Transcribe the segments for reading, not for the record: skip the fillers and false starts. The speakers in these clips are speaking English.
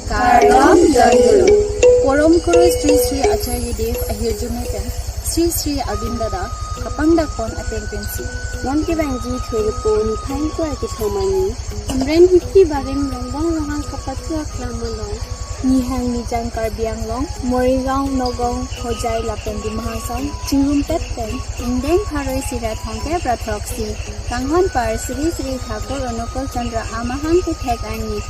Kardom Joyguru. Porom Kuru Shri Shri Acharya Dev Ahirjumeten Shri Shri Abindada Kapangda Kon Atengpensi Yon ki bangji thuripo ni phain ko ki thomani Hamren hiki barem longbang longhang kapatu aklamolong Nihang Nijang Karbi Anglong Morigaon Nogong Hojai Lapendi Mahasam Chingum Tetten Indeng Haroi Sira Thongke Pratroksi Tanghon Par Shri Shri Thakur Onokol Chandra Amahang Kethek Arani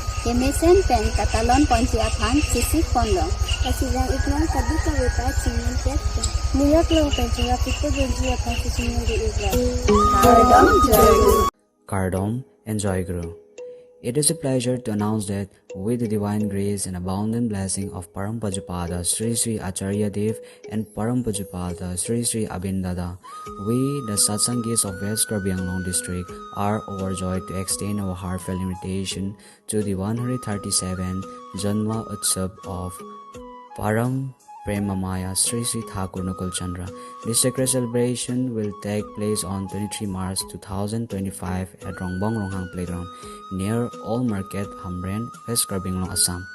Katalon Ponji Aphan Sisik Ponlong Kasidang Iklong Kadika Wita Chingum Tetten Muyak Long Penchunga Pipo Benji Aphan Sisingum Di Igla Kardom Joyguru. Kardom and Joyguru. It is a pleasure to announce that with the divine grace and abundant blessing of Param Pujapada Shri Shri Acharya Dev and Param Pujapada Shri Shri Abindada, we, the Satsangis of West Karbi Anglong district, are overjoyed to extend our heartfelt invitation to the 137 Janma Utsav of Param Premamaya Shri Shri Thakur Nukul Chandra. This sacred celebration will take place on 23 March 2025 at Rongbong Ronghang Playground near Old Market, Hamren, West Karbi Anglong, Assam.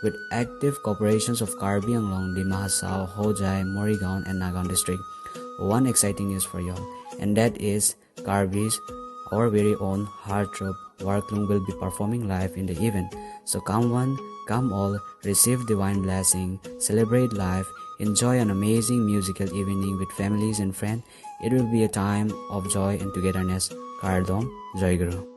With active cooperations of Karbi Anglong, Dima Hasao, Hojai, Morigaon and Nagaon district. One exciting news for you all, and that is Karbi's, our very own heartthrob Warklung will be performing live in the event. So come one, come all, receive divine blessing, celebrate life, enjoy an amazing musical evening with families and friends. It will be a time of joy and togetherness. Kardom Joyguru.